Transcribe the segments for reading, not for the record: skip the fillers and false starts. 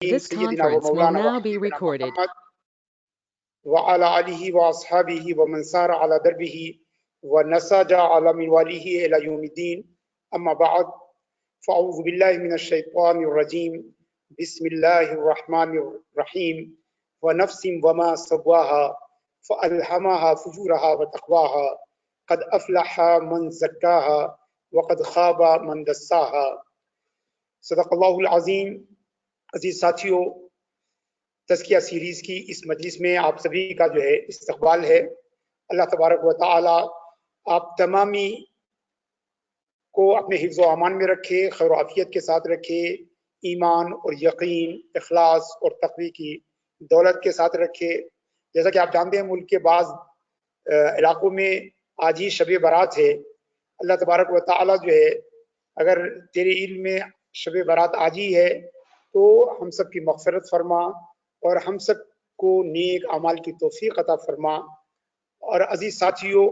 This سیدنا و conference will مولانا و now be حبیبنا recorded. محمد وعلى آله وأصحابه ومن سار على دربه ونسج على منواله إلى يوم الدين. أما بعد فأعوذ بالله من الشيطان الرجيم. بسم الله الرحمن الرحيم. ونفس وما سواها فألهمها فجورها وتقواها قد أفلح من زكاها وقد خاب من دساها. صدق اللہ العظیم. عزیز ساتھیوں، تزکیہ سیریز کی اس مجلس میں آپ سبھی کا جو ہے استقبال ہے. اللہ تبارک و تعالی آپ تمامی کو اپنے حفظ و امان میں رکھے، خیر و عافیت کے ساتھ رکھے، ایمان اور یقین، اخلاص اور تقوی کی دولت کے ساتھ رکھے. جیسا کہ آپ جانتے ہیں ملک کے بعض علاقوں میں آج ہی شب برات ہے. اللہ تبارک و تعالی جو ہے اگر تیرے علم میں شب برات آج ہی ہے تو ہم سب کی مغفرت فرما اور ہم سب کو نیک اعمال کی توفیق عطا فرما. اور عزیز ساتھیوں،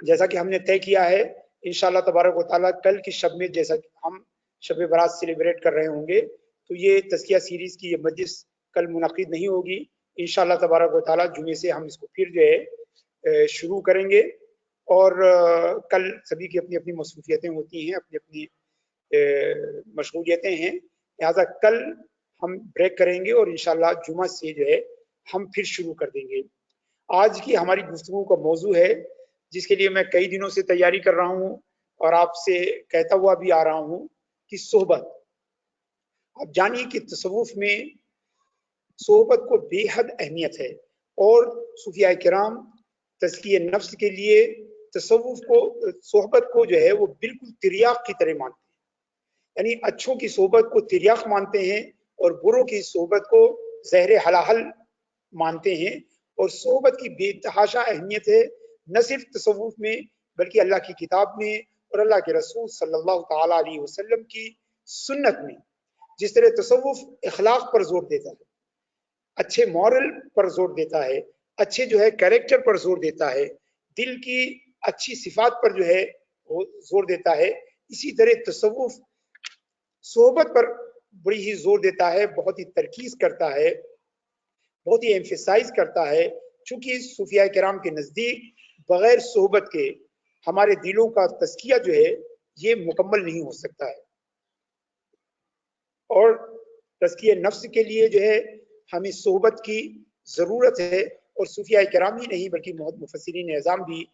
جیسا کہ ہم نے طے کیا ہے انشاءاللہ تبارک و تعالیٰ کل کی شب میں جیسا کہ ہم شب برات سیلیبریٹ کر رہے ہوں گے تو یہ تزکیہ سیریز کی یہ مجلس کل منعقد نہیں ہوگی. انشاءاللہ تبارک و تعالیٰ جمعے سے ہم اس کو پھر جو ہے شروع کریں گے. اور کل سبھی کی اپنی اپنی مصروفیتیں ہوتی ہیں، اپنی اپنی مشغولیتیں ہیں، لہٰذا کل ہم بریک کریں گے اور انشاءاللہ جمعہ سے جو ہے ہم پھر شروع کر دیں گے. آج کی ہماری گفتگو کا موضوع ہے جس کے لیے میں کئی دنوں سے تیاری کر رہا ہوں اور آپ سے کہتا ہوا بھی آ رہا ہوں کہ صحبت. آپ جانیے کہ تصوف میں صحبت کو بے حد اہمیت ہے اور صوفیاء کرام تزکیہ نفس کے لیے تصوف کو، صحبت کو جو ہے وہ بالکل تریاق کی طرح مانتے ہیں. یعنی اچھوں کی صحبت کو تریاق مانتے ہیں اور بروں کی صحبت کو زہر حلاحل مانتے ہیں. اور صحبت کی بے تحاشا اہمیت ہے نہ صرف تصوف میں بلکہ اللہ کی کتاب میں اور اللہ کے رسول صلی اللہ تعالی علیہ وسلم کی سنت میں. جس طرح تصوف اخلاق پر زور دیتا ہے، اچھے مورل پر زور دیتا ہے، اچھے جو ہے کیریکٹر پر زور دیتا ہے، دل کی اچھی صفات پر جو ہے وہ زور دیتا ہے، اسی طرح تصوف صحبت پر بڑی ہی زور دیتا ہے، بہت ہی ترکیز کرتا ہے، بہت ہی ایمفیسائز کرتا ہے. چونکہ صوفیاء کرام کے نزدیک بغیر صحبت کے ہمارے دلوں کا تزکیہ جو ہے یہ مکمل نہیں ہو سکتا ہے. اور تزکیہ نفس کے لیے جو ہے ہمیں صحبت کی ضرورت ہے. اور صوفیاء کرام ہی نہیں بلکہ مفسرین اعظام بھی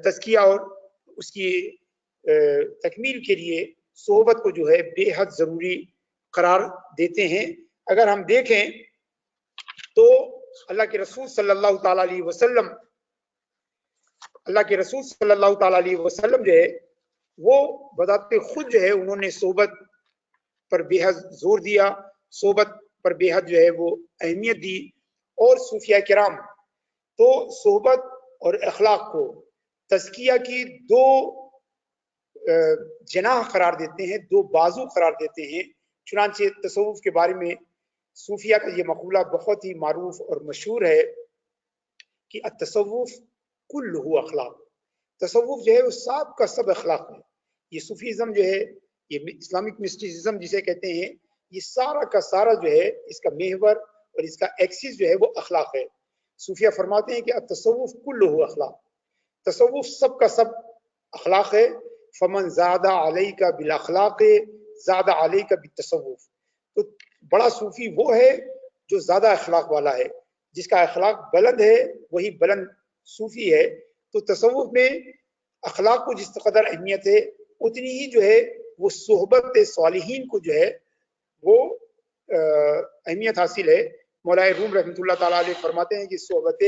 تزکیہ اور اس کی تکمیل کے لیے صحبت کو جو ہے بے حد ضروری قرار دیتے ہیں. اگر ہم دیکھیں تو اللہ کے رسول صلی اللہ تعالی علیہ وسلم، اللہ کے رسول صلی اللہ تعالی علیہ وسلم جو ہے وہ بذات خود جو ہے انہوں نے صحبت پر بے حد زور دیا، صحبت پر بے حد جو ہے وہ اہمیت دی. اور صوفیاء کرام تو صحبت اور اخلاق کو تزکیہ کی دو جناح قرار دیتے ہیں، دو بازو قرار دیتے ہیں. چنانچہ تصوف کے بارے میں صوفیہ کا یہ مقولہ بہت ہی معروف اور مشہور ہے کہ التصوف کلہ اخلاق. تصوف جو ہے وہ سب کا سب اخلاق ہے. یہ صوفیزم جو ہے، یہ اسلامک مسٹیسزم جسے کہتے ہیں، یہ سارا کا سارا جو ہے اس کا محور اور اس کا ایکسس جو ہے وہ اخلاق ہے. صوفیہ فرماتے ہیں کہ التصوف کلہ اخلاق، تصوف سب کا سب اخلاق ہے. فمن زاد علیک بالاخلاق زاد علیک بالتصوف. تو بڑا صوفی وہ ہے جو زیادہ اخلاق والا ہے، جس کا اخلاق بلند ہے وہی بلند صوفی ہے. تو تصوف میں اخلاق کو جس قدر اہمیت ہے اتنی ہی جو ہے وہ صحبت صالحین کو جو ہے وہ اہمیت حاصل ہے. مولا روم رحمۃ اللہ تعالیٰ علیہ فرماتے ہیں کہ صحبت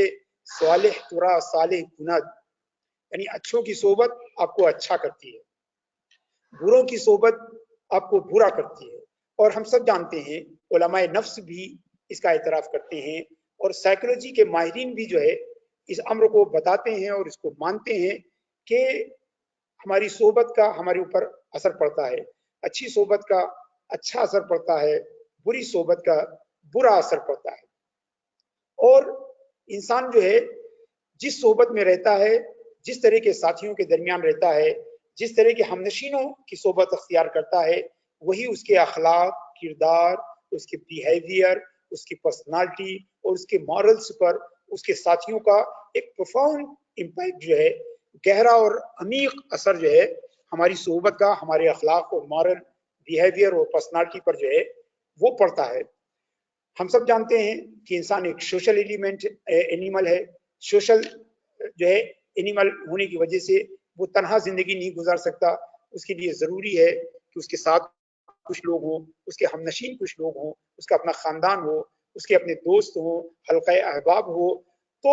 صالح ترا صالح کند، یعنی اچھوں کی صحبت آپ کو اچھا کرتی ہے، بروں کی صحبت آپ کو برا کرتی ہے. اور ہم سب جانتے ہیں، علماء نفس بھی اس کا اعتراف کرتے ہیں اور سائیکولوجی کے ماہرین بھی جو ہے اس امر کو بتاتے ہیں اور اس کو مانتے ہیں کہ ہماری صحبت کا ہمارے اوپر اثر پڑتا ہے. اچھی صحبت کا اچھا اثر پڑتا ہے، بری صحبت کا برا اثر پڑتا ہے. اور انسان جو ہے جس صحبت میں رہتا ہے، جس طرح کے ساتھیوں کے درمیان رہتا ہے، جس طرح کے ہمنشینوں کی صحبت اختیار کرتا ہے، وہی اس کے اخلاق، کردار اس کے بیہیویئر، اس کی پرسنالٹی اور اس کے مورلس پر اس کے ساتھیوں کا ایک پروفاؤنڈ امپیکٹ جو ہے، گہرا اور عمیق اثر جو ہے ہماری صحبت کا ہمارے اخلاق اور مورل بیہیویئر اور پرسنالٹی پر جو ہے وہ پڑتا ہے۔ ہم سب جانتے ہیں کہ انسان ایک سوشل اینیمل ہے، سوشل جو ہے اینیمل ہونے کی وجہ سے وہ تنہا زندگی نہیں گزار سکتا، اس کے لیے ضروری ہے کہ اس کے ساتھ کچھ لوگ ہوں، اس کے ہم نشین کچھ لوگ ہوں، اس کا اپنا خاندان ہو، اس کے اپنے دوست ہوں، حلقہ احباب ہو۔ تو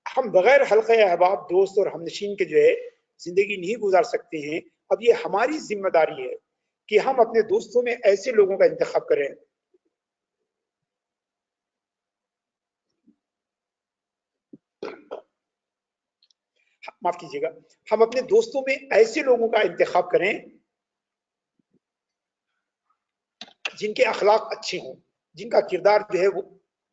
ہم بغیر حلقہ احباب، دوست اور ہم نشین کے جو ہے زندگی نہیں گزار سکتے ہیں۔ اب یہ ہماری ذمہ داری ہے کہ ہم اپنے دوستوں میں ایسے لوگوں کا انتخاب کریں، معاف کیجیے گا، ہم اپنے دوستوں میں ایسے لوگوں کا انتخاب کریں جن کے اخلاق اچھے ہوں، جن کا کردار جو ہے وہ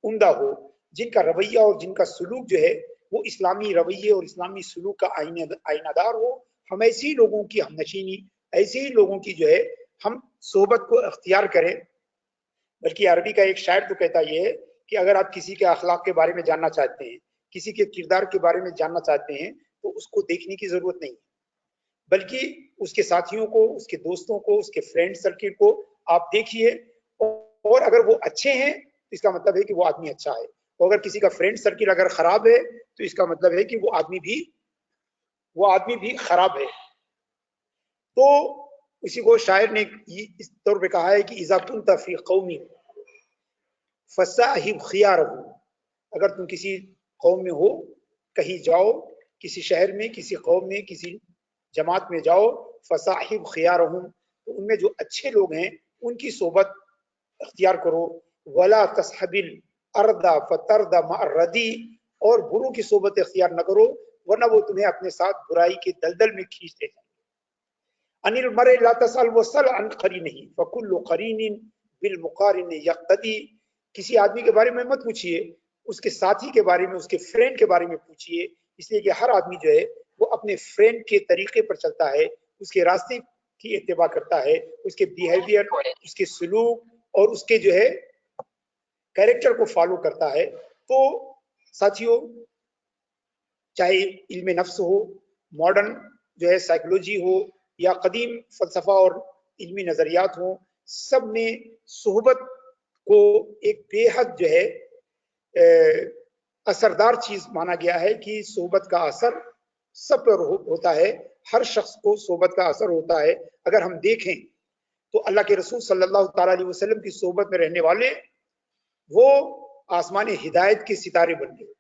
عمدہ ہو، جن کا رویہ اور جن کا سلوک جو ہے وہ اسلامی رویے اور اسلامی سلوک کا آئینہ دار ہو۔ ہم ایسے ہی لوگوں کی ہم نشینی، ایسے ہی لوگوں کی جو ہے ہم صحبت کو اختیار کریں۔ بلکہ عربی کا ایک شاعر تو کہتا یہ ہے کہ اگر آپ کسی کے اخلاق کے بارے میں جاننا چاہتے ہیں، کسی کے کردار کے بارے میں جاننا چاہتے ہیں، تو اس کو دیکھنے کی ضرورت نہیں، بلکہ اس کے ساتھیوں کو، اس کے دوستوں کو، اس کے فرینڈ سرکل کو آپ دیکھیے، اور اگر وہ اچھے ہیں تو اس کا مطلب ہے کہ وہ آدمی اچھا ہے، اور اگر کسی کا فرینڈ سرکل اگر خراب ہے تو اس کا مطلب ہے کہ وہ آدمی بھی خراب ہے۔ تو اسی کو شاعر نے اس طور پہ کہا ہے کہ اذا كنت في قوم فصاحب خيارهم، اگر تم کسی قوم میں ہو، کہیں جاؤ، کسی شہر میں، کسی قوم میں، کسی جماعت میں جاؤ، فصاحب خيارهم، تو ان میں جو اچھے لوگ ہیں ان کی صحبت اختیار کرو، ولا تصحب الارض فترد مع الردی، اور بروں کی صحبت اختیار نہ کرو ورنہ وہ تمہیں اپنے ساتھ برائی کے دلدل میں کھینچ لے جائیں۔ ان المرء لا تسأل وسل عن قرینہ فکل قرین بالمقارن یقتدی، کسی آدمی کے بارے میں مت پوچھیے، اس کے ساتھی کے بارے میں، اس کے فرینڈ کے بارے میں پوچھیے، اس لیے کہ ہر آدمی جو ہے وہ اپنے فرینڈ کے طریقے پر چلتا ہے، اس کے راستے کی اتباع کرتا ہے، اس کے بیہیویئر، اس کے سلوک اور اس کے جو ہے کیریکٹر کو فالو کرتا ہے۔ تو ساتھیوں، چاہے علم نفس ہو، ماڈرن جو ہے سائیکولوجی ہو، یا قدیم فلسفہ اور علمی نظریات ہوں، سب میں صحبت کو ایک بے حد جو ہے اثردار چیز مانا گیا ہے کہ صحبت کا اثر سب پر ہوتا ہے، ہر شخص کو صحبت کا اثر ہوتا ہے۔ اگر ہم دیکھیں تو اللہ کے رسول صلی اللہ تعالی علیہ وسلم کی صحبت میں رہنے والے وہ آسمان ہدایت کے ستارے بن گئے۔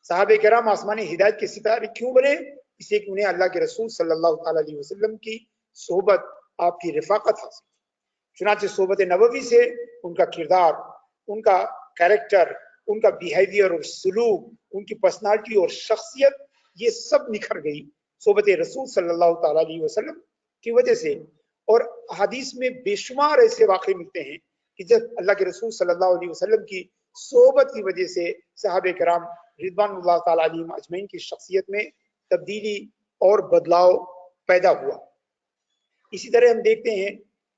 صحابہ کرام آسمان ہدایت کے ستارے کیوں بنے؟ اس لیے کہ انہیں اللہ کے رسول صلی اللہ تعالی علیہ وسلم کی صحبت، آپ کی رفاقت حاصل۔ چنانچہ صحبت نبوی سے ان کا کردار، ان کا کیریکٹر، ان کا بیہیویئر اور سلوک، ان کی پرسنالٹی اور شخصیت، یہ سب نکھر گئی صحبت رسول صلی اللہ تعالی علیہ وسلم کی وجہ سے۔ اور حدیث میں بے شمار ایسے واقعے ملتے ہیں کہ جب اللہ کے رسول صلی اللہ علیہ وسلم کی صحبت کی وجہ سے صحابہ کرام رضوان اللہ تعالی علیہم اجمعین کی شخصیت میں تبدیلی اور بدلاؤ پیدا ہوا۔ اسی طرح ہم دیکھتے ہیں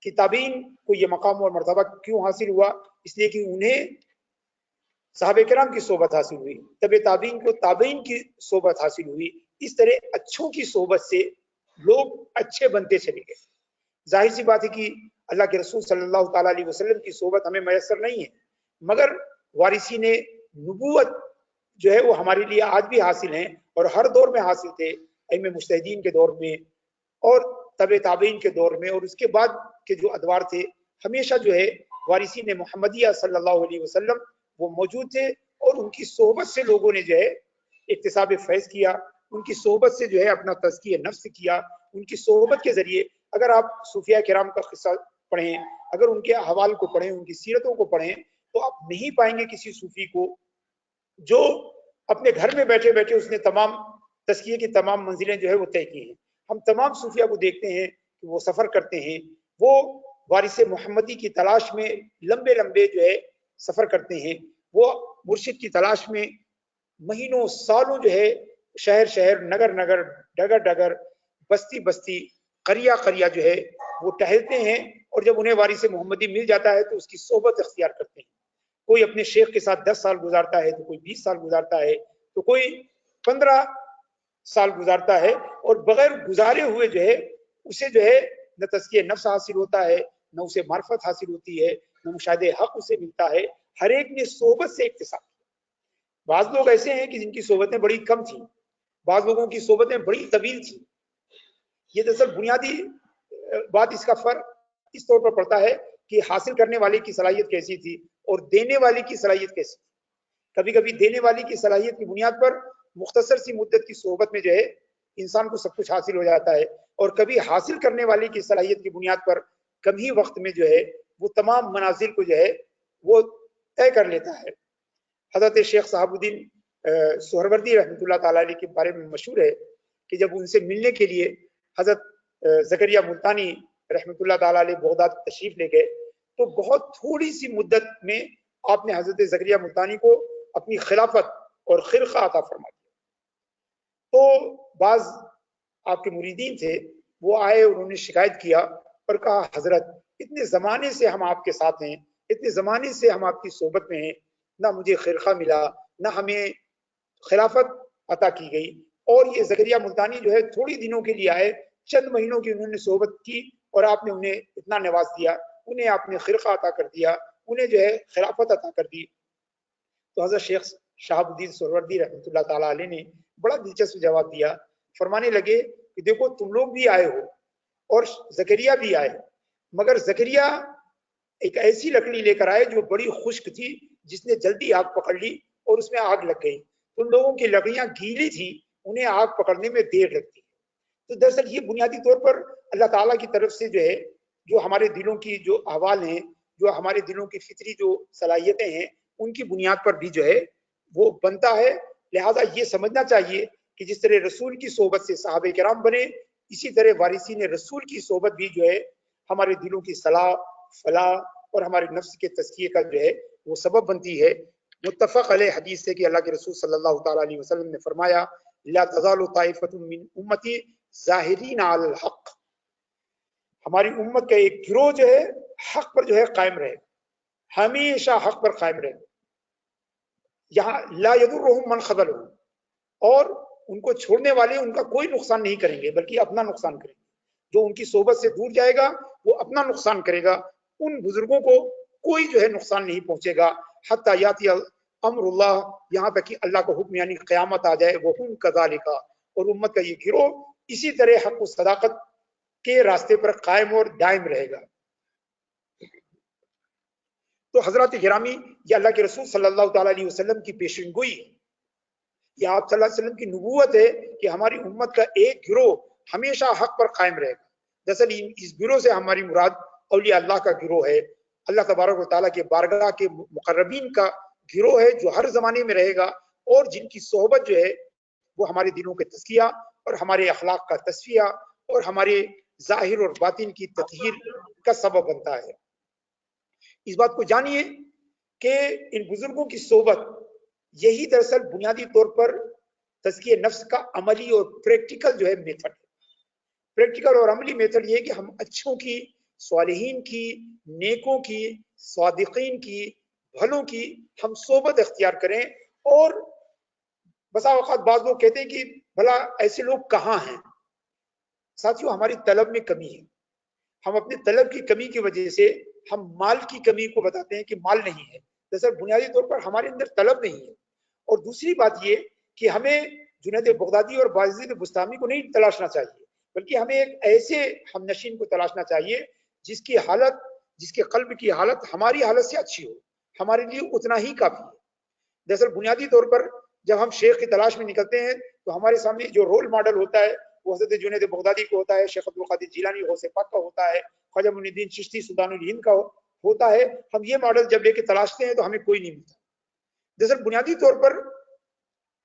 کہ تابعین کو یہ مقام اور مرتبہ کیوں حاصل ہوا؟ اس لیے کہ انہیں صحابہ کرام کی صحبت حاصل ہوئی، تبع تابعین کو تابعین کی صحبت حاصل ہوئی۔ اس طرح اچھوں کی صحبت سے لوگ اچھے بنتے چلے گئے۔ ظاہر سی بات ہے کہ اللہ کے رسول صلی اللہ تعالی علیہ وسلم کی صحبت ہمیں میسر نہیں ہے، مگر وارثین نبوت جو ہے وہ ہمارے لیے آج بھی حاصل ہیں، اور ہر دور میں حاصل تھے، ائمہ مجتہدین کے دور میں اور تبع تابعین کے دور میں، اور اس کے بعد کے جو ادوار تھے، ہمیشہ جو ہے وارثین محمدیہ صلی اللہ علیہ وسلم وہ موجود تھے، اور ان کی صحبت سے لوگوں نے جو ہے اکتساب فیض کیا، ان کی صحبت سے جو ہے اپنا تزکیہ نفس کیا۔ ان کی صحبت کے ذریعے اگر آپ صوفیاء کرام کا قصہ پڑھیں، اگر ان کے احوال کو پڑھیں، ان کی سیرتوں کو پڑھیں، تو آپ نہیں پائیں گے کسی صوفی کو جو اپنے گھر میں بیٹھے بیٹھے اس نے تمام تزکیے کی تمام منزلیں جو ہے وہ طے کی ہیں۔ ہم تمام صوفیاء کو دیکھتے ہیں کہ وہ سفر کرتے ہیں، وہ وارث محمدی کی تلاش میں لمبے لمبے جو ہے سفر کرتے ہیں، وہ مرشد کی تلاش میں مہینوں سالوں جو ہے شہر شہر، نگر نگر، ڈگر ڈگر، بستی بستی، قریہ قریہ جو ہے وہ ٹہلتے ہیں، اور جب انہیں وارث محمدی مل جاتا ہے تو اس کی صحبت اختیار کرتے ہیں. کوئی اپنے شیخ کے ساتھ 10 سال گزارتا ہے، تو کوئی 20 سال گزارتا ہے، تو کوئی 15 سال گزارتا ہے، اور بغیر گزارے ہوئے جو ہے اسے جو ہے نہ تزکیہ نفس حاصل ہوتا ہے، نہ اسے معرفت حاصل ہوتی ہے، نہ مشاہدہ حق اسے ملتا ہے. ہر ایک نے صحبت سے اکتساب کیا. بعض لوگ ایسے ہیں کہ جن کی صحبتیں بڑی کم تھیں، بعض لوگوں کی صحبتیں بڑی طویل تھیں. یہ دراصل بنیادی بات اس کا فرق اس طور پر پڑتا ہے کہ حاصل کرنے والے کی صلاحیت کیسی تھی اور دینے والے کی صلاحیت کیسی تھی. کبھی کبھی دینے والی کی صلاحیت کی بنیاد پر مختصر سی مدت کی صحبت میں جو ہے انسان کو سب کچھ حاصل ہو جاتا ہے، اور کبھی حاصل کرنے والے کی صلاحیت کی بنیاد پر کم ہی وقت میں جو ہے وہ تمام منازل کو جو ہے وہ طے کر لیتا ہے. حضرت شیخ صاحب الدین سہروردی رحمۃ اللہ تعالی علیہ کے بارے میں مشہور ہے کہ جب ان سے ملنے کے لیے حضرت زکریا ملتانی رحمۃ اللہ تعالی علیہ بغداد تشریف لے گئے تو بہت تھوڑی سی مدت میں آپ نے حضرت زکریا ملتانی کو اپنی خلافت اور خرقہ عطا فرما دیا. تو بعض آپ کے مریدین تھے، وہ آئے، انہوں نے شکایت کیا اور کہا حضرت اتنے زمانے سے ہم آپ کے ساتھ ہیں، اتنے زمانے سے ہم آپ کی صحبت میں ہیں، نہ مجھے خرقہ ملا، نہ ہمیں خلافت عطا کی گئی، اور یہ زکریا ملتانی جو ہے تھوڑی دنوں کے لیے آئے، چند مہینوں کی انہوں نے صحبت کی اور آپ نے انہیں اتنا نواز دیا، انہیں آپ نے خرقہ عطا کر دیا، انہیں جو ہے خلافت عطا کر دی. تو حضرت شیخ شہاب الدین سہروردی رحمۃ اللہ تعالی علیہ نے بڑا دلچسپ جواب دیا. فرمانے لگے کہ دیکھو تم لوگ بھی آئے ہو اور زکریا بھی آئے، مگر زکریا ایک ایسی لکڑی لے کر آئے جو بڑی خشک تھی، جس نے جلدی آگ پکڑ لی اور اس میں آگ لگ گئی. تم لوگوں کی لکڑیاں گیلی تھی، انہیں آگ پکڑنے میں دیر لگتی. تو دراصل یہ بنیادی طور پر اللہ تعالیٰ کی طرف سے جو ہے جو ہمارے دلوں کی جو احوال ہیں، جو ہمارے دلوں کی فطری جو صلاحیتیں ہیں، ان کی بنیاد پر بھی جو ہے وہ بنتا ہے. لہٰذا یہ سمجھنا چاہیے کہ جس طرح رسول کی صحبت سے صحابہ کرام بنے، اسی طرح وارثین رسول کی صحبت بھی جو ہے ہمارے دلوں کی صلاح، فلاح اور ہمارے نفس کے تزکیے کا جو ہے وہ سبب بنتی ہے. متفق علیہ حدیث سے کہ اللہ کے رسول صلی اللہ تعالی علیہ وسلم نے فرمایا لا تزال طائفۃ من امتی ظاہرین علی الحق، ہماری امت کا ایک گروہ جو ہے حق پر جو ہے قائم رہے، ہمیشہ حق پر قائم رہے. یہاں لا یضرهم من خذلهم، اور ان کو چھوڑنے والے ان کا کوئی نقصان نہیں کریں گے بلکہ اپنا نقصان کریں گے. جو ان کی صحبت سے دور جائے گا وہ اپنا نقصان کرے گا، ان بزرگوں کو کوئی جو ہے نقصان نہیں پہنچے گا. حتی یاتی امر اللہ، یہاں تک کہ اللہ کا حکم یعنی قیامت آ جائے. وہم کذالک، اور امت کا یہ گروہ اسی طرح حق و صداقت کے راستے پر قائم اور دائم رہے گا. تو حضرات گرامی، یہ اللہ کے رسول صلی اللہ تعالی علیہ وسلم کی پیشن گوئی، یہ آپ صلی اللہ علیہ وسلم کی نبوت ہے کہ ہماری امت کا ایک گروہ ہمیشہ حق پر قائم رہے گا. دراصل اس گروہ سے ہماری مراد اولیاء اللہ کا گروہ ہے، اللہ تبارک و تعالیٰ کے بارگاہ کے مقربین کا گروہ ہے، جو ہر زمانے میں رہے گا اور جن کی صحبت جو ہے وہ ہمارے دلوں کے تزکیہ اور ہمارے اخلاق کا تصفیہ اور ہمارے ظاہر اور باطن کی تطہیر کا سبب بنتا ہے. اس بات کو جانیے کہ ان بزرگوں کی صحبت یہی دراصل بنیادی طور پر تزکیہ نفس کا عملی اور پریکٹیکل جو ہے میتھڈ ہے. پریکٹیکل اور عملی میتھڈ یہ کہ ہم اچھوں کی، صالحین کی، نیکوں کی، صادقین کی، بھلوں کی ہم صحبت اختیار کریں. اور بسا اوقات بعض لوگ کہتے ہیں کہ بھلا ایسے لوگ کہاں ہیں. ساتھیوں، ہماری طلب میں کمی ہے. ہم اپنے طلب کی کمی کی وجہ سے ہم مال کی کمی کو بتاتے ہیں کہ مال نہیں ہے. دراصل بنیادی طور پر ہمارے اندر طلب نہیں ہے. اور دوسری بات یہ کہ ہمیں جنید بغدادی اور باجید بستامی کو نہیں تلاشنا چاہیے، بلکہ ہمیں ایک ایسے ہم نشین کو تلاشنا چاہیے جس کی حالت، جس کے قلب کی حالت ہماری حالت سے اچھی ہو. ہمارے لیے اتنا ہی کافی ہے. دراصل بنیادی طور پر جب ہم شیخ کی تلاش میں نکلتے ہیں تو ہمارے سامنے جو رول ماڈل ہوتا ہے وہ حضرت جنید بغدادی کو ہوتا ہے، شیخ عبدالقادر جیلانی غوث پاک کا ہوتا ہے، خواجہ معین الدین چشتی سلطان الہند کا ہوتا ہے. ہم یہ ماڈل جب لے کے تلاشتے ہیں تو ہمیں کوئی نہیں ملتا. دراصل بنیادی طور پر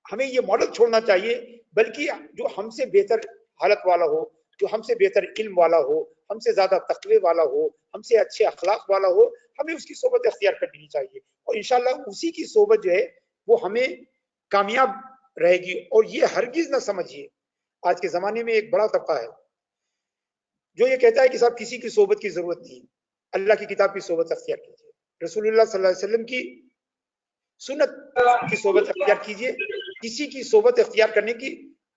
ہمیں یہ ماڈل چھوڑنا چاہیے، بلکہ جو ہم سے بہتر حالت والا ہو، جو ہم سے بہتر علم والا ہو، ہم سے زیادہ تقوی والا ہو، ہم سے اچھے اخلاق والا ہو، ہمیں اس کی صحبت اختیار کرنی چاہیے. اور انشاءاللہ اسی کی صحبت جو ہے وہ ہمیں کامیاب رہے گی. اور یہ ہرگز نہ سمجھیے، آج کے زمانے میں ایک بڑا طبقہ ہے جو یہ کہتا ہے کہ صاحب کسی کی صحبت کی ضرورت نہیں. اللہ کی کتاب کی صحبت اختیار کیجیے، رسول اللہ صلی اللہ علیہ وسلم کی سنت کی صحبت اختیار کیجیے، کسی کی صحبت اختیار کرنے کی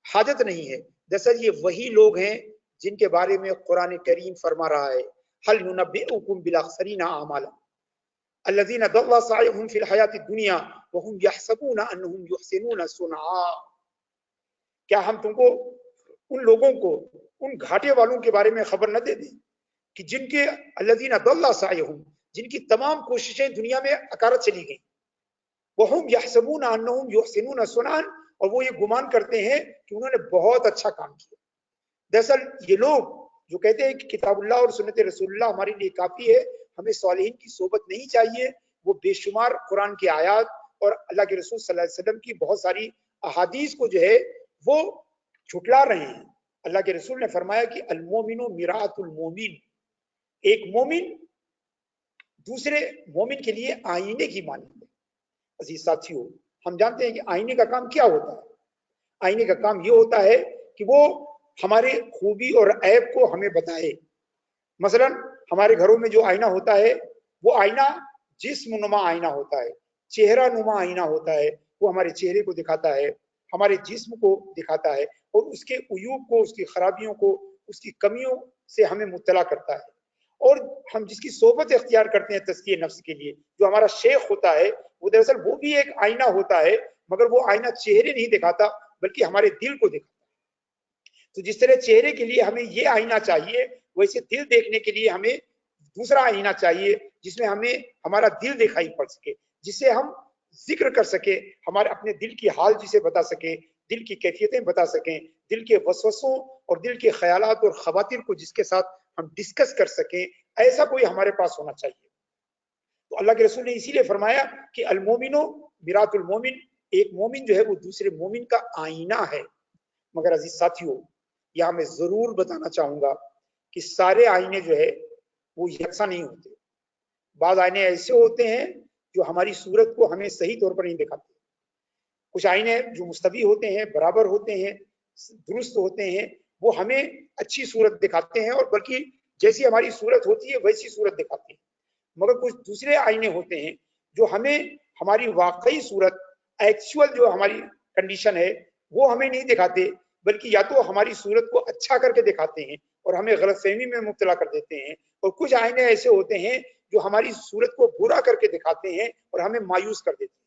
حاجت نہیں ہے۔ دراصل یہ وہی لوگ ہیں جن کے بارے میں قرآن کریم فرما رہا ہے هل ننبئکم بالاخسرین اعمالا الذین ضل سعیهم فی الحیاۃ الدنیا وهم یحسبون انهم یحسنون صنعا۔ کیا ہم تم کو ان لوگوں کو، ان گھاٹے والوں کے بارے میں خبر نہ دے دیں کہ جن کے الذین ضل سعیهم، جن کی تمام کوششیں دنیا میں اکارت چلی گئیں، وهم یحسبون انهم یحسنون صنعا، اور وہ یہ گمان کرتے ہیں کہ انہوں نے بہت اچھا کام کیا۔ دراصل یہ لوگ جو کہتے ہیں کہ کتاب اللہ اور سنت رسول اللہ ہمارے لیے کافی ہے، ہمیں صالحین کی صحبت نہیں چاہیے، وہ بے شمار قرآن کی آیات اور اللہ کے رسول صلی اللہ علیہ وسلم کی بہت ساری احادیث کو جو ہے وہ جھٹلا رہے ہیں۔ اللہ کے رسول نے فرمایا کہ المومن مرآۃ المومن، ایک مومن دوسرے مومن کے لیے آئینے کی مانند ہے۔ عزیز ساتھیوں، ہم جانتے ہیں کہ آئینے کا کام کیا ہوتا ہے۔ آئینے کا کام یہ ہوتا ہے کہ وہ ہمارے خوبی اور عیب کو ہمیں بتائے۔ مثلا ہمارے گھروں میں جو آئینہ ہوتا ہے وہ آئینہ جسم نما آئینہ ہوتا ہے، چہرہ نما آئینہ ہوتا ہے، وہ ہمارے چہرے کو دکھاتا ہے، ہمارے جسم کو دکھاتا ہے، اور اس کے عیوب کو، اس کی خرابیوں کو، اس کی کمیوں سے ہمیں مطلع کرتا ہے۔ اور ہم جس کی صحبت اختیار کرتے ہیں تزکیہ نفس کے لیے، جو ہمارا شیخ ہوتا ہے، وہ دراصل وہ بھی ایک آئینہ ہوتا ہے، مگر وہ آئینہ چہرے نہیں دکھاتا بلکہ ہمارے دل کو دکھاتا ہے۔ تو جس طرح چہرے کے لیے ہمیں یہ آئینہ چاہیے، ویسے دل دیکھنے کے لیے ہمیں دوسرا آئینہ چاہیے جس میں ہمیں ہمارا دل دکھائی پڑ سکے، جس سے ہم ذکر کر سکے، ہمارے اپنے دل کی حال جسے بتا سکیں، دل کی کیفیتیں بتا سکیں، دل کے وسوسوں اور دل کے خیالات اور خواطر کو جس کے ساتھ ہم ڈسکس کر سکیں، ایسا کوئی ہمارے پاس ہونا چاہیے۔ تو اللہ کے رسول نے اسی لیے فرمایا کہ المومن مرآۃ المومن، ایک مومن جو ہے وہ دوسرے مومن کا آئینہ ہے۔ مگر عزیز ساتھیوں، یہاں میں ضرور بتانا چاہوں گا کہ سارے آئینے جو ہے وہ یکساں نہیں ہوتے۔ بعض آئینے ایسے ہوتے ہیں جو ہماری صورت کو ہمیں صحیح طور پر نہیں دکھاتے۔ کچھ آئینے جو مستوی ہوتے ہیں، برابر ہوتے ہیں، درست ہوتے ہیں، وہ ہمیں اچھی صورت دکھاتے ہیں، اور بلکہ جیسی ہماری صورت ہوتی ہے ویسی صورت دکھاتے ہیں۔ مگر کچھ دوسرے آئینے ہوتے ہیں جو ہمیں ہماری واقعی صورت، ایکچوئل جو ہماری کنڈیشن ہے وہ ہمیں نہیں دکھاتے، بلکہ یا تو ہماری صورت کو اچھا کر کے دکھاتے ہیں اور ہمیں غلط فہمی میں مبتلا کر دیتے ہیں، اور کچھ آئینے ایسے ہوتے ہیں جو ہماری صورت کو برا کر کے دکھاتے ہیں اور ہمیں مایوس کر دیتے ہیں۔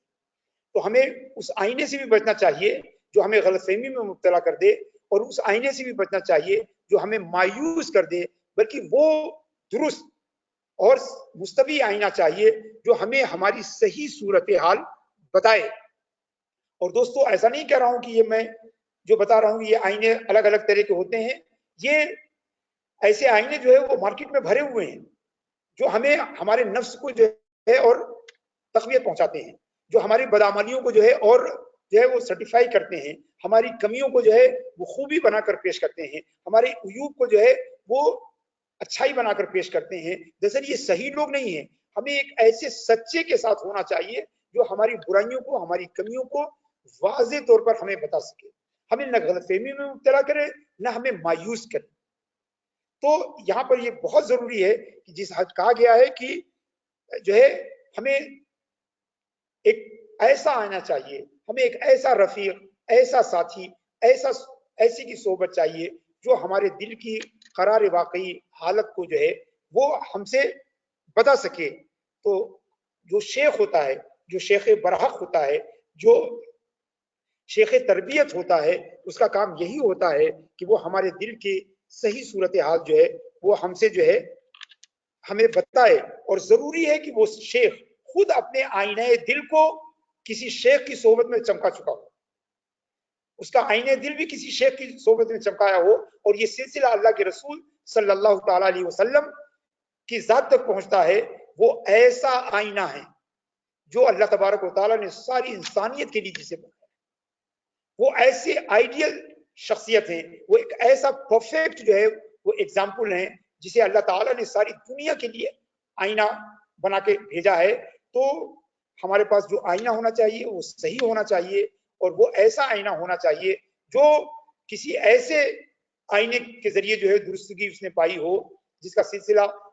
تو ہمیں اس آئینے سے بھی بچنا چاہیے جو ہمیں غلط فہمی میں مبتلا کر دے، اور اس آئینے سے بھی بچنا چاہیے جو ہمیں مایوس کر دے، بلکہ وہ درست اور مستوی آئینہ چاہیے جو ہمیں ہماری صحیح صورتحال بتائے۔ اور دوستو، ایسا نہیں کہہ رہا ہوں کہ یہ میں جو بتا رہا ہوں یہ آئینے الگ الگ طرح کے ہوتے ہیں، یہ ایسے آئینے جو ہے وہ مارکیٹ میں بھرے ہوئے ہیں جو ہمیں ہمارے نفس کو جو ہے اور تقویت پہنچاتے ہیں، جو ہماری بدعملیوں کو جو ہے اور جو ہے وہ سرٹیفائی کرتے ہیں، ہماری کمیوں کو جو ہے وہ خوبی بنا کر پیش کرتے ہیں، ہمارے عیوب کو جو ہے وہ اچھائی بنا کر پیش کرتے ہیں۔ دراصل یہ صحیح لوگ نہیں ہیں۔ ہمیں ایک ایسے سچے کے ساتھ ہونا چاہیے جو ہماری برائیوں کو، ہماری کمیوں کو واضح طور پر ہمیں بتا سکے، ہمیں نہ غلط فہمی میں مبتلا کرے، نہ ہمیں مایوس کرے۔ تو یہاں پر یہ بہت ضروری ہے کہ جس حد کہا گیا ہے کہ جو ہے ہمیں ایک ایسا آنا چاہیے، ہمیں ایک ایسا رفیق، ایسا ساتھی، ایسی کی صحبت چاہیے جو ہمارے دل کی قرار واقعی حالت کو جو ہے وہ ہم سے بتا سکے۔ تو جو شیخ ہوتا ہے، جو شیخ برحق ہوتا ہے، جو شیخ تربیت ہوتا ہے، اس کا کام یہی ہوتا ہے کہ وہ ہمارے دل کی صحیح صورتحال جو ہے وہ ہم سے جو ہے ہمیں بتائے۔ اور ضروری ہے کہ وہ شیخ خود اپنے آئینہ دل کو کسی شیخ کی صحبت میں چمکا چکا ہو، اس کا آئینہ دل بھی کسی شیخ کی صحبت میں چمکایا ہو، اور یہ سلسلہ اللہ کے رسول صلی اللہ تعالی علیہ وسلم کی ذات تک پہنچتا ہے۔ وہ ایسا آئینہ ہے جو اللہ تبارک و تعالیٰ نے ساری انسانیت کے لیے جسے بنایا، وہ ایسے آئیڈیل شخصیت ہیں، وہ ایک ایسا پرفیکٹ جو ہے وہ ایگزامپل ہیں جسے اللہ تعالیٰ نے ساری دنیا کے لیے آئینہ بنا کے بھیجا ہے۔ تو ہمارے پاس جو آئینہ ہونا چاہیے وہ صحیح ہونا چاہیے، اور وہ ایسا آئینہ ہونا چاہیے جو کسی ایسے آئینے کے ذریعے جو ہے درستگی اس نے پائی ہو جس کا سلسلہ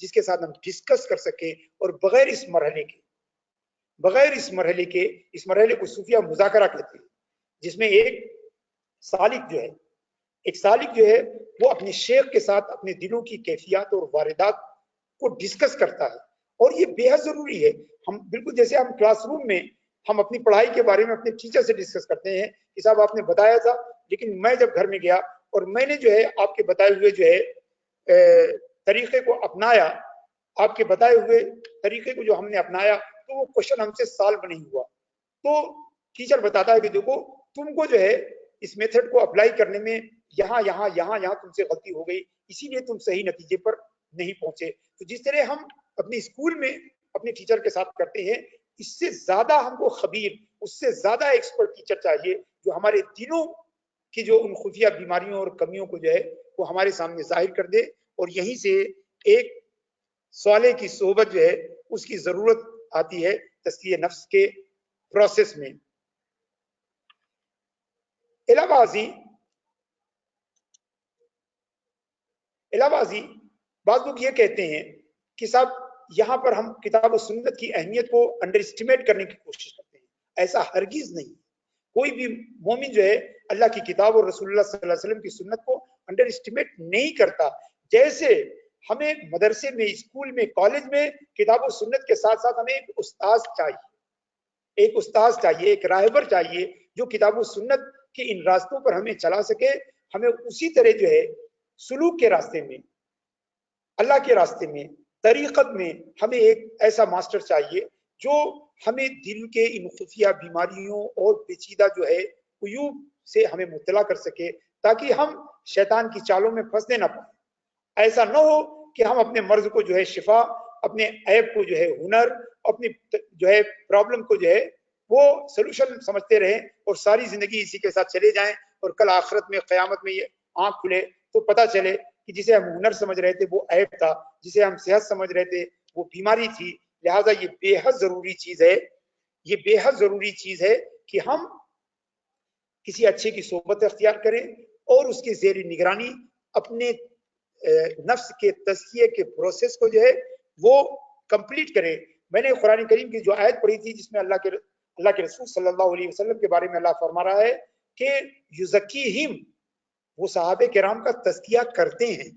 جس کے ساتھ ہم ڈسکس کر سکیں، اور بغیر اس مرحلے کو صوفیہ مذاکرہ کہتے ہیں، جس میں ایک سالک جو ہے وہ اپنے شیخ کے ساتھ اپنے دلوں کی کیفیات اور واردات کو ڈسکس کرتا ہے، اور یہ بے حد ضروری ہے۔ ہم بالکل جیسے ہم کلاس روم میں ہم اپنی پڑھائی کے بارے میں اپنے ٹیچر سے ڈسکس کرتے ہیں کہ صاحب آپ نے بتایا تھا، لیکن میں جب گھر میں گیا اور میں نے جو ہے آپ کے بتائے ہوئے طریقے کو اپنایا، آپ کے بتائے ہوئے طریقے کو جو ہم نے اپنایا، تو وہ کوشچن ہم سے سالو نہیں ہوا، تو ٹیچر بتاتا ہے کہ دیکھو تم کو جو ہے اس میتھڈ کو اپلائی کرنے میں یہاں تم سے غلطی ہو گئی، اسی لیے تم صحیح نتیجے پر نہیں پہنچے۔ تو جس طرح ہم اپنے اسکول میں اپنے ٹیچر کے ساتھ کرتے ہیں، اس سے زیادہ ہم کو خبیر، اس سے زیادہ ایکسپرٹ ٹیچر چاہیے جو ہمارے دلوں کی جو ان خفیہ بیماریوں اور کمیوں کو جو ہے وہ ہمارے سامنے ظاہر کر دے، اور یہیں سے ایک صالح کی صحبت جو ہے اس کی ضرورت آتی ہے تزکیہ نفس کے پروسیس میں۔ علاوہ ازیں بعض لوگ یہ کہتے ہیں کہ صاحب یہاں پر ہم کتاب و سنت کی اہمیت کو انڈر اسٹیمیٹ کرنے کی کوشش کرتے ہیں، ایسا ہرگز نہیں۔ کوئی بھی مومن جو ہے اللہ کی کتاب اور رسول اللہ صلی اللہ علیہ وسلم کی سنت کو انڈر اسٹیمیٹ نہیں کرتا۔ جیسے ہمیں مدرسے میں، اسکول میں، کالج میں کتاب و سنت کے ساتھ ساتھ ہمیں ایک استاذ چاہیے، ایک راہبر چاہیے جو کتاب و سنت کے ان راستوں پر ہمیں چلا سکے۔ ہمیں اسی طرح جو ہے سلوک کے راستے میں، اللہ کے راستے میں، طریقت میں ہمیں ایک ایسا ماسٹر چاہیے جو ہمیں دل کے ان خفیہ بیماریوں اور پیچیدہ جو ہے عیوب سے ہمیں مطلع کر سکے، تاکہ ہم شیطان کی چالوں میں پھنسنے نہ پائیں۔ ایسا نہ ہو کہ ہم اپنے مرض کو جو ہے شفا، اپنے عیب کو جو ہے ہنر، اپنی جو ہے پرابلم کو جو ہے وہ سلوشن سمجھتے رہیں اور ساری زندگی اسی کے ساتھ چلے جائیں، اور کل آخرت میں، قیامت میں یہ آنکھ کھلے تو پتہ چلے کہ جسے ہم ہنر سمجھ رہے تھے وہ عیب تھا، جسے ہم صحت سمجھ رہے تھے وہ بیماری تھی۔ لہٰذا یہ بے حد ضروری چیز ہے کہ ہم کسی اچھے کی صحبت اختیار کریں اور اس کے زیر نگرانی اپنے نفس کے تزکیے کے پروسیس کو جو ہے وہ کمپلیٹ کریں۔ میں نے قرآن کریم کی جو آیت پڑھی تھی جس میں اللہ کے رسول صلی اللہ علیہ وسلم کے بارے میں اللہ فرما رہا ہے کہ یزکیہم، وہ صحابہ کرام کا تزکیہ کرتے ہیں۔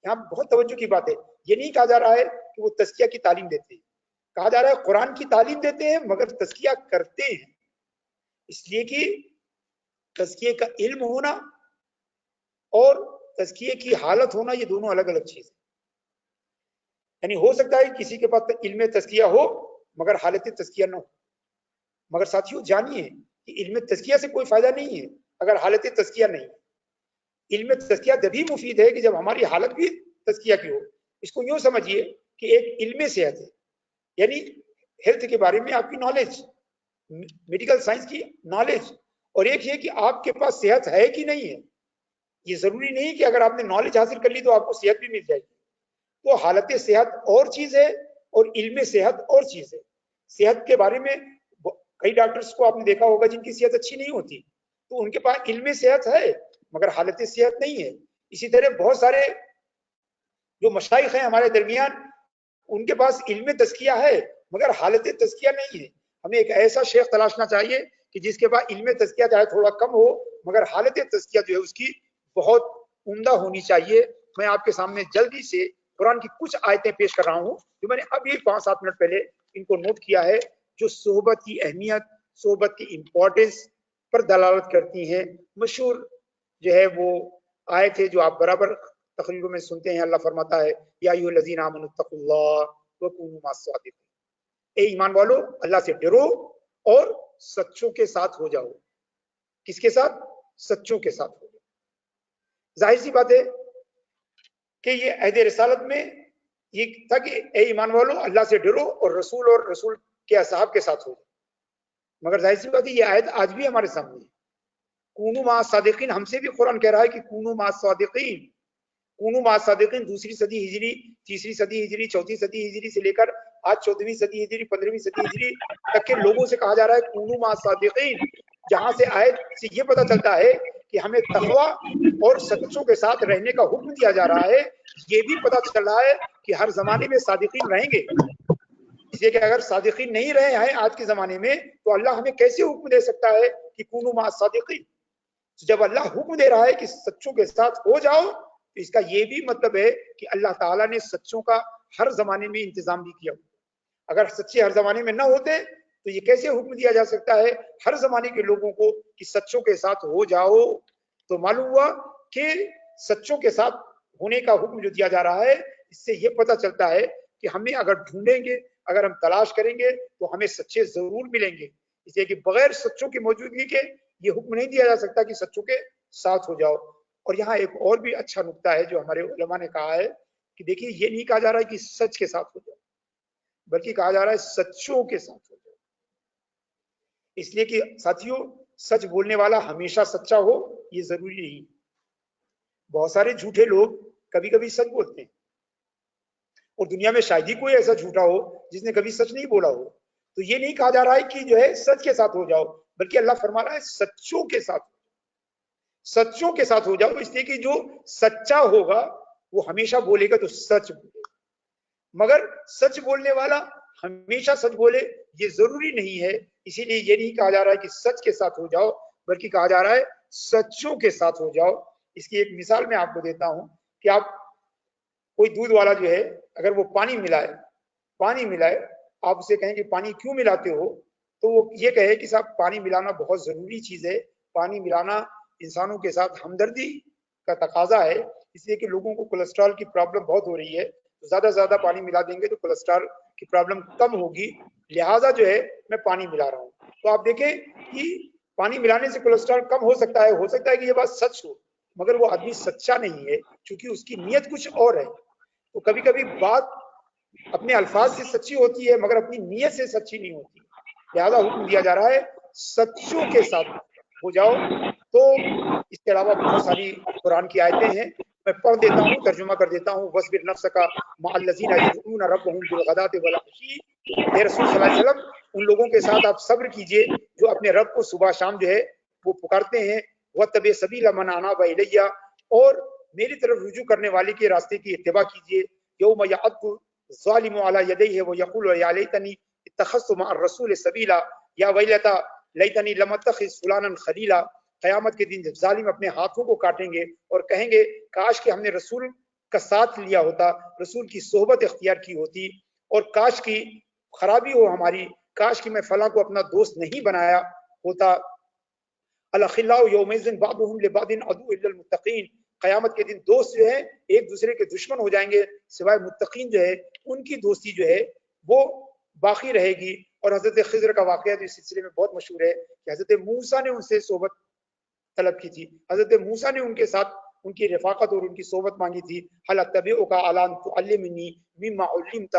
یہاں بہت توجہ کی بات ہے، یہ نہیں کہا جا رہا ہے کہ وہ تزکیہ کی تعلیم دیتے ہیں، کہا جا رہا ہے قرآن کی تعلیم دیتے ہیں مگر تزکیہ کرتے ہیں، اس لیے کہ تزکیے کا علم ہونا اور تزکیے کی حالت ہونا یہ دونوں الگ الگ چیز ہیں۔ یعنی ہو سکتا ہے کسی کے پاس علم تزکیہ ہو مگر حالت تزکیہ نہ ہو، مگر ساتھیوں جانیے کہ علم تزکیہ سے کوئی فائدہ نہیں ہے اگر حالت تزکیہ نہیں ہے۔ علم تزکیہ تبھی مفید ہے کہ جب ہماری حالت بھی تزکیہ کی ہو۔ اس کو یوں سمجھیے کہ ایک علم صحت ہے، یعنی ہیلتھ کے بارے میں آپ کی نالج، میڈیکل سائنس کی نالج، اور ایک یہ کہ آپ کے پاس صحت ہے کہ نہیں ہے۔ یہ ضروری نہیں کہ اگر آپ نے نالج حاصل کر لی تو آپ کو صحت بھی مل جائے گی۔ تو حالت صحت اور چیز ہے اور علم صحت اور چیز ہے۔ صحت کے بارے میں کئی ڈاکٹرز کو آپ نے دیکھا ہوگا جن کی صحت اچھی نہیں ہوتی، تو ان کے پاس علم صحت ہے مگر حالت صحت نہیں ہے۔ اسی طرح بہت سارے جو مشائخ ہیں ہمارے درمیان، ان کے پاس علم تزکیہ ہے مگر حالت تزکیہ نہیں ہے۔ ہمیں ایک ایسا شیخ تلاشنا چاہیے کہ جس کے پاس علم تزکیہ چاہے تھوڑا کم ہو مگر حالت تزکیہ جو ہے اس کی بہت عمدہ ہونی چاہیے۔ میں آپ کے سامنے جلدی سے قرآن کی کچھ آیتیں پیش کر رہا ہوں جو میں نے ابھی 5-7 منٹ پہلے ان کو نوٹ کیا ہے، جو صحبت کی اہمیت، صحبت کی امپورٹنس پر دلالت کرتی ہیں۔ مشہور جو ہے وہ آیت ہے جو آپ برابر تقریروں میں سنتے ہیں، اللہ فرماتا ہے یا ایھا الذین آمنوا اتقوا اللہ وکونوا مع الصادقین، اے ایمان والو اللہ سے ڈرو اور سچوں کے ساتھ ہو جاؤ۔ کس کے ساتھ؟ سچوں کے ساتھ ہو جاؤ۔ ظاہر سی بات ہے کہ یہ عہد رسالت میں یہ تھا کہ اے ایمان والو اللہ سے ڈرو اور رسول کے اصحاب کے ساتھ ہو جاؤ، مگر ظاہر سی بات ہے یہ آیت آج بھی ہمارے سامنے ہے۔ کونوا مع الصادقین، ہم سے بھی قرآن کہہ رہا ہے کہ کونوا مع الصادقین، کونوا مع الصادقین 2 صدی ہجری، 3 صدی ہجری، 4 صدی ہجری سے لے کر آج 14ویں صدی ہجری، 15ویں صدی ہجری تک کے لوگوں سے کہا جا رہا ہے کونوا مع الصادقین، جہاں سے آیت سے یہ پتہ چلتا ہے کہ ہمیں تقوی اور سچوں کے ساتھ رہنے کا حکم دیا جا رہا ہے، یہ بھی پتہ چل رہا ہے کہ ہر زمانے میں صادقین رہیں گے، اس لیے کہ اگر صادقین نہیں رہے ہیں آج کے زمانے میں تو اللہ ہمیں کیسے حکم دے سکتا ہے کہ کونوا مع الصادقین؟ جب اللہ حکم دے رہا ہے کہ سچوں کے ساتھ ہو جاؤ تو اس کا یہ بھی مطلب ہے کہ اللہ تعالیٰ نے سچوں کا ہر زمانے میں انتظام بھی کیا۔ اگر سچے ہر زمانے میں نہ ہوتے تو یہ کیسے حکم دیا جا سکتا ہے ہر زمانے کے لوگوں کو کہ سچوں کے ساتھ ہو جاؤ؟ تو معلوم ہوا کہ سچوں کے ساتھ ہونے کا حکم جو دیا جا رہا ہے اس سے یہ پتہ چلتا ہے کہ ہمیں اگر ڈھونڈیں گے، اگر ہم تلاش کریں گے تو ہمیں سچے ضرور ملیں گے، اس لیے کہ بغیر سچوں کی موجودگی کے یہ حکم نہیں دیا جا سکتا کہ سچوں کے ساتھ ہو جاؤ۔ اور یہاں ایک اور بھی اچھا نقطہ ہے جو ہمارے علماء نے کہا ہے کہ دیکھیے یہ نہیں کہا جا رہا ہے کہ سچ کے ساتھ ہو جاؤ، بلکہ کہا جا رہا ہے سچوں کے ساتھ ہو جاؤ، اس لیے کہ ساتھیوں سچ بولنے والا ہمیشہ سچا ہو یہ ضروری نہیں، بہت سارے جھوٹے لوگ کبھی کبھی سچ بولتے ہیں، اور دنیا میں شاید ہی کوئی ایسا جھوٹا ہو جس نے کبھی سچ نہیں بولا ہو۔ تو یہ نہیں کہا جا رہا ہے کہ جو ہے سچ کے ساتھ ہو جاؤ، بلکہ اللہ فرما رہا ہے سچوں کے ساتھ، سچوں کے ساتھ ہو جاؤ، اس لیے کہ جو سچا ہوگا وہ ہمیشہ بولے گا تو سچ بولے گا، مگر سچ بولنے والا ہمیشہ سچ بولے یہ ضروری نہیں ہے، اسی لیے یہ نہیں کہا جا رہا ہے کہ سچ کے ساتھ ہو جاؤ، بلکہ کہا جا رہا ہے سچوں کے ساتھ ہو جاؤ۔ اس کی ایک مثال میں آپ کو دیتا ہوں کہ آپ کوئی دودھ والا جو ہے اگر وہ پانی ملائے آپ اسے کہیں کہ پانی کیوں ملاتے ہو تو وہ یہ کہے کہ صاحب پانی ملانا بہت ضروری چیز ہے، پانی ملانا انسانوں کے ساتھ ہمدردی کا تقاضا ہے، اس لیے کہ لوگوں کو کولیسٹرول کی پرابلم بہت ہو رہی ہے، زیادہ سے زیادہ پانی ملا دیں گے تو کولیسٹرول کی پرابلم کم ہوگی، لہٰذا جو ہے میں پانی ملا رہا ہوں۔ تو آپ دیکھیں کہ پانی ملانے سے کولیسٹرول کم ہو سکتا ہے کہ یہ بات سچ ہو، مگر وہ آدمی سچا نہیں ہے چونکہ اس کی نیت کچھ اور ہے۔ تو کبھی کبھی بات اپنے الفاظ سے سچی ہوتی ہے مگر اپنی نیت سے سچی نہیں ہوتی، لہذا حکم دیا جا رہا ہے سچوں کے ساتھ ہو جاؤ۔ تو اس کے علاوہ بہت ساری قرآن کی آیتیں ہیں، میں پڑھ دیتا ہوں، ترجمہ کر دیتا ہوں۔ وَاصْبِرْ نَفْسَكَ مَعَ الَّذِينَ يَدْعُونَ رَبَّهُم بِالْغَدَاةِ وَالْعَشِيِّ، اے رسول صلی اللہ علیہ وسلم ان لوگوں کے ساتھ آپ صبر کیجئے جو اپنے رب کو صبح شام جو ہے وہ پکارتے ہیں، وَاتَّبِعْ سَبِيلَ مَنْ أَنَابَ إِلَيَّ، اور میری طرف رجوع کرنے والے کے راستے کی اتباع کیجئے۔ یوم یعض الظالم علی یدیہ ویقول یا لیتنی اتخذت مع الرسول سبیلا یا ویلتا لیتنی لم اتخذ فلانا خلیلا، قیامت کے دن جب ظالم اپنے ہاتھوں کو کاٹیں گے اور کہیں گے کاش کہ ہم نے رسول کا ساتھ لیا ہوتا، رسول کی صحبت اختیار کی ہوتی، اور کاش کی خرابی ہو ہماری، کاش کہ میں فلاں کو اپنا دوست نہیں بنایا ہوتا۔ الاخلاء یومئذ بعضهم لبعض عدو الا المتقین، قیامت کے دن دوست جو ہے ایک دوسرے کے دشمن ہو جائیں گے سوائے متقین جو ہے ان کی دوستی جو ہے وہ باقی رہے گی۔ اور حضرت خضر کا واقعہ جو اس سلسلے میں بہت مشہور ہے کہ حضرت موسیٰ نے ان سے صحبت طلب کی تھی، حضرت موسیٰ نے ان کے ساتھ ان کی رفاقت اور ان کی صحبت مانگی تھی، هل اتبعک علی ان تعلمنی مما علمت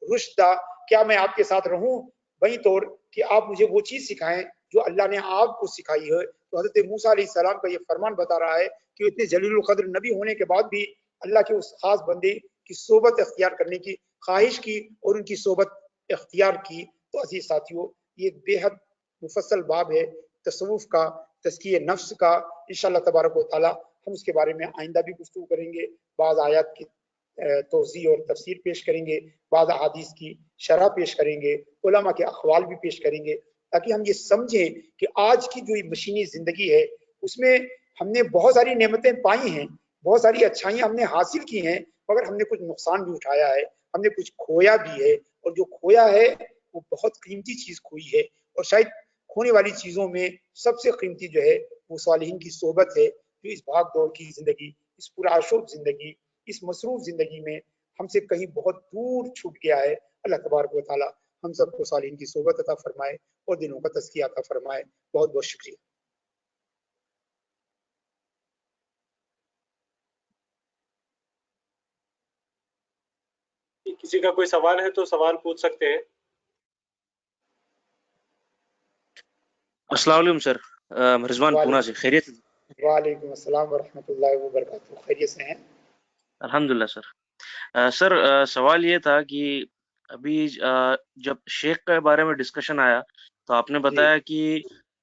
رشدا، کیا میں آپ کے ساتھ رہوں وہیں طور کہ آپ مجھے وہ چیز سکھائیں جو اللہ نے آپ کو سکھائی ہے۔ تو حضرت موسیٰ علیہ السلام کا یہ فرمان بتا رہا ہے کہ اتنے جلیل القدر نبی ہونے کے بعد بھی اللہ کے اس خاص بندے کی صحبت اختیار کرنے کی خواہش کی اور ان کی صحبت اختیار کی۔ تو عزیز ساتھیوں یہ بے حد مفصل باب ہے تصوف کا، تزکیہ نفس کا، انشاءاللہ تبارک و تعالی ہم اس کے بارے میں آئندہ بھی گفتگو کریں گے، بعض آیات کی توضیح اور تفسیر پیش کریں گے، بعض احادیث کی شرح پیش کریں گے، علماء کے اقوال بھی پیش کریں گے، تاکہ ہم یہ سمجھیں کہ آج کی جو مشینی زندگی ہے اس میں ہم نے بہت ساری نعمتیں پائی ہیں، بہت ساری اچھائیاں ہم نے حاصل کی ہیں، مگر ہم نے کچھ نقصان بھی اٹھایا ہے، ہم نے کچھ کھویا بھی ہے، اور جو کھویا ہے وہ بہت قیمتی چیز کھوئی ہے، اور شاید کھونے والی چیزوں میں سب سے قیمتی جو ہے وہ صالحین کی صحبت ہے، جو اس بھاگ دوڑ کی زندگی، اس پرآشوب زندگی، اس مصروف زندگی میں ہم سے کہیں بہت دور چھوٹ گیا ہے۔ اللہ تبارک و تعالی ہم سب کو صالحین کی صحبت عطا فرمائے اور دلوں کا تزکیہ عطا فرمائے۔ بہت بہت شکریہ۔ کسی کا کوئی سوال ہے تو سوال پوچھ سکتے ہیں۔ السلام علیکم سر، رضوان پونا سے، خیریت؟ وعلیکم السلام ورحمۃ اللہ وبرکاتہ، خیریت سے ہیں؟ الحمدللہ سر۔ سر سوال یہ تھا کہ ابھی جب شیخ کے بارے میں ڈسکشن آیا تو آپ نے بتایا کہ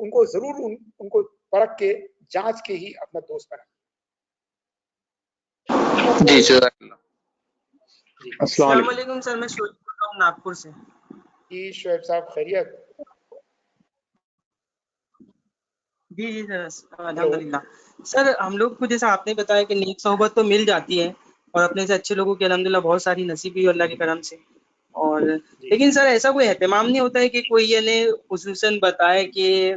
ان کو ضرور ان کو پرکھ کے جانچ کے ہی اپنا دوست بنائیں. جی جزاک اللہ. السلام علیکم سر, میں شعیب بول رہا ہوں ناگپور سے. جی شعیب صاحب خیریت؟ جی سر الحمدللہ. سر ہم لوگ کو جیسا آپ نے بتایا کہ نیک صحبت تو مل جاتی ہے اور اپنے سے اچھے لوگوں کی الحمدللہ بہت ساری نصیب ہوئی اللہ کے کرم سے, اور لیکن سر ایسا کوئی اہتمام نہیں ہوتا ہے کہ کوئی یعنی خصوصاً بتائے کہ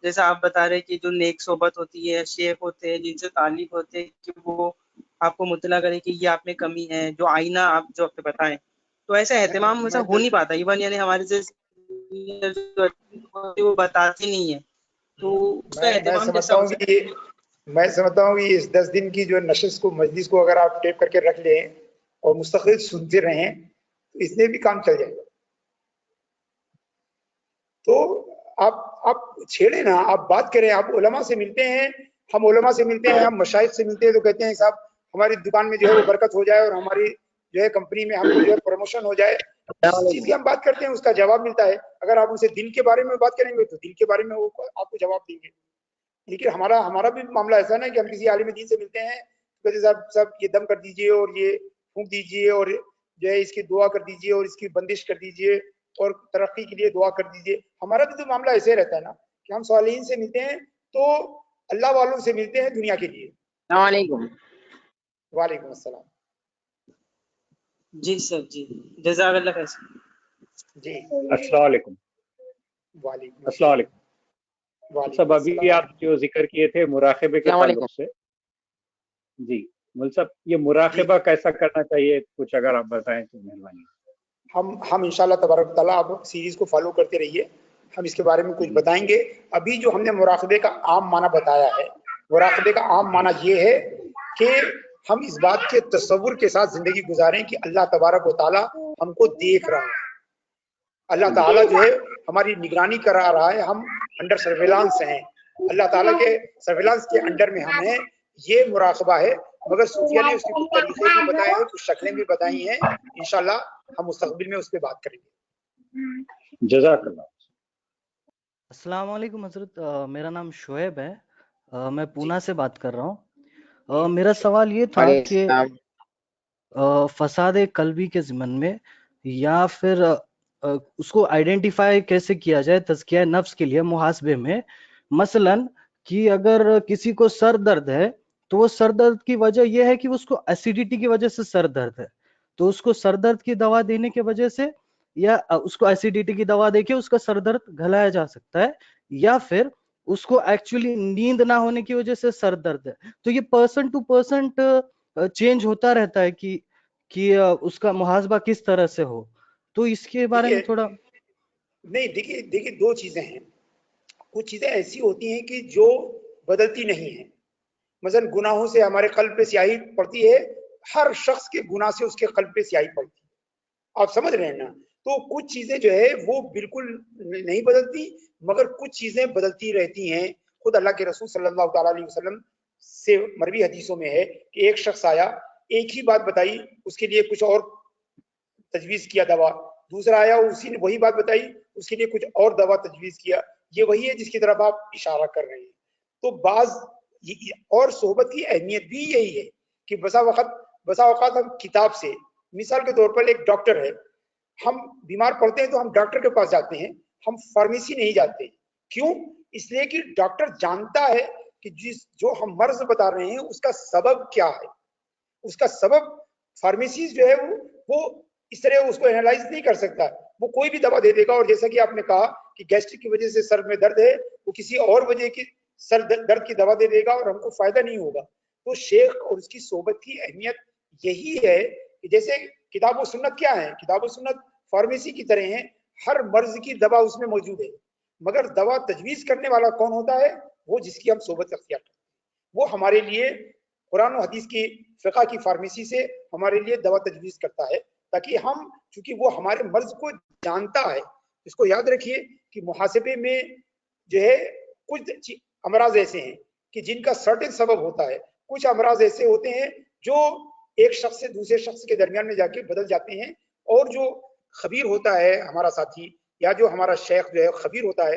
جیسا آپ بتا رہے کہ جو نیک صحبت ہوتی ہے, شیخ ہوتے ہیں جن سے تعلق ہوتے ہیں, کہ وہ آپ کو مطلع کرے کہ یہ آپ میں کمی ہے, جو آئینہ آپ جو آپ بتائیں, تو ایسا اہتمام ایسا ہو نہیں پاتا. ایون یعنی ہمارے سے وہ بتاتے نہیں ہے, تو اس کا اہتمام کیسا ہو سکتا ہے؟ میں سمجھتا ہوں کہ اس 10 دن کی جو نشست کو, مجلس کو اگر آپ ٹیپ کر کے رکھ لیں اور مستقل سنتے رہیں تو اس میں بھی کام چل جائے گا. تو آپ چھیڑے نا, آپ بات کریں. آپ علماء سے ملتے ہیں, ہم علماء سے ملتے ہیں, ہم مشائخ سے ملتے ہیں, تو کہتے ہیں صاحب ہماری دکان میں جو ہے وہ برکت ہو جائے اور ہماری جو ہے کمپنی میں ہم کو جو ہے پروموشن ہو جائے. جس چیز کی ہم بات کرتے ہیں اس کا جواب ملتا ہے. اگر آپ ان سے دل کے بارے میں بات کریں گے تو دل کے بارے میں وہ آپ کو جواب دیں گے. لیکن ہمارا بھی معاملہ ایسا نا کہ ہم کسی عالم دین سے ملتے ہیں تو کہتے صاحب یہ دم کر دیجئے اور یہ پھونک دیجئے اور جو ہے اس کی دعا کر دیجئے اور اس کی بندش کر دیجئے اور ترقی کے لیے دعا کر دیجئے. ہمارا بھی تو معاملہ ایسے رہتا ہے نا کہ ہم صالحین سے ملتے ہیں تو اللہ والوں سے ملتے ہیں دنیا کے لیے. السلام علیکم. وعلیکم السلام. جی سر, جی جزاک اللہ خیر. جی السلام علیکم. وعلیکم السلام علیکم. سب ابھی آپ جو ذکر کیے تھے مراقبے کے تعلق سے, جی مول صاحب یہ مراقبہ کیسا کرنا چاہیے, کچھ اگر آپ بتائیں تو مہربانی. ہم انشاءاللہ تبارک تعالیٰ آپ سیریز کو فالو کرتے رہیے, ہم اس کے بارے میں کچھ بتائیں گے. ابھی جو ہم نے مراقبے کا عام معنی بتایا ہے, مراقبے کا عام معنی یہ ہے کہ ہم اس بات کے تصور کے ساتھ زندگی گزاریں کہ اللہ تبارک و تعالیٰ ہم کو دیکھ رہا ہے. اللہ تعالیٰ جو ہے ہماری نگرانی کرا رہا ہے, ہم انڈر سرویلانس ہیں, اللہ تعالیٰ کے سرویلانس کے انڈر میں ہم ہیں. یہ مراقبہ ہے. مگر صوفیہ نے اس کے کچھ طریقے بھی بتائے ہیں, کچھ شکلیں بھی بتائی ہیں. انشاءاللہ ہم مستقبل میں اس پہ بات کریں گے. جزاک اللہ. السلام علیکم حضرت, میرا نام شعیب ہے, میں پونا سے بات کر رہا ہوں. میرا سوال یہ تھا کہ فساد قلبی کے ضمن میں یا پھر اس کو آئیڈینٹیفائی کیسے کیا جائے تزکیہ نفس کے لیے محاسبے میں. مثلا کہ اگر کسی کو سر درد ہے تو وہ سر درد کی وجہ یہ ہے کہ اس کو ایسیڈیٹی کی وجہ سے سر درد ہے, تو اس کو سر درد کی دوا دینے کی وجہ سے یا اس کو ایسیڈیٹی کی دوا دے کے اس کا سر درد گھلایا جا سکتا ہے, یا پھر اس کو ایکچولی نیند نہ ہونے کی وجہ سے سر درد ہے. تو یہ پرسن ٹو پرسن چینج ہوتا رہتا ہے کہ اس کا محاسبہ کس طرح سے ہو, تو اس کے بارے میں تھوڑا. نہیں دیکھیے دو چیزیں ہیں. کچھ چیزیں ایسی ہوتی ہیں کہ جو بدلتی نہیں ہیں. مثلا گناہوں سے ہمارے قلب پہ سیاہی پڑتی ہے, ہر شخص کے گناہ سے اس کے قلب پہ سیاہی پڑتی ہے, آپ سمجھ رہے ہیں نا. تو کچھ چیزیں جو ہے وہ بالکل نہیں بدلتی, مگر کچھ چیزیں بدلتی رہتی ہیں. خود اللہ کے رسول صلی اللہ تعالیٰ علیہ وسلم سے مروی حدیثوں میں ہے کہ ایک شخص آیا, ایک ہی بات بتائی, اس کے لیے کچھ اور تجویز کیا دوا. دوسرا آیا, اسی نے وہی بات بتائی, اس کے لیے کچھ اور دوا تجویز کیا. یہ وہی ہے جس کی طرف آپ اشارہ کر رہے ہیں. تو بعض اور صحبت کی اہمیت بھی یہی ہے کہ بسا اوقات ہم کتاب سے, مثال کے طور پر ایک ڈاکٹر ہے, ہم بیمار پڑتے ہیں تو ہم ڈاکٹر کے پاس جاتے ہیں, ہم فارمیسی نہیں جاتے. کیوں؟ اس لیے کہ ڈاکٹر جانتا ہے کہ جو ہم مرض بتا رہے ہیں اس کا سبب کیا ہے. اس کا سبب فارمیسی جو ہے وہ اس طرح اس کو اینالائز نہیں کر سکتا. وہ کوئی بھی دوا دے دے گا, اور جیسا کہ آپ نے کہا کہ گیسٹرک کی وجہ سے سر میں درد ہے, وہ کسی اور وجہ کی سر درد کی دوا دے دے گا اور ہم کو فائدہ نہیں ہوگا. تو شیخ اور اس کی صحبت کی اہمیت یہی ہے کہ جیسے کتاب و سنت کیا ہے, کتاب و سنت فارمیسی کی طرح ہیں, ہر مرض کی دوا اس میں موجود ہے. مگر دوا تجویز کرنے والا کون ہوتا ہے؟ وہ جس کی ہم صحبت اختیار کرتے ہیں. وہ ہمارے لیے قرآن و حدیث کی فقہ کی فارمیسی سے ہمارے لیے دوا تجویز کرتا ہے, تاکہ ہم, چونکہ وہ ہمارے مرض کو جانتا ہے. اس کو یاد رکھیے کہ محاسبے میں جو ہے کچھ امراض ایسے ہیں کہ جن کا سرٹن سبب ہوتا ہے, کچھ امراض ایسے ہوتے ہیں جو ایک شخص سے دوسرے شخص کے درمیان میں جا کے بدل جاتے ہیں. اور جو خبیر ہوتا ہے ہمارا ساتھی, یا جو ہمارا شیخ جو ہے خبیر ہوتا ہے,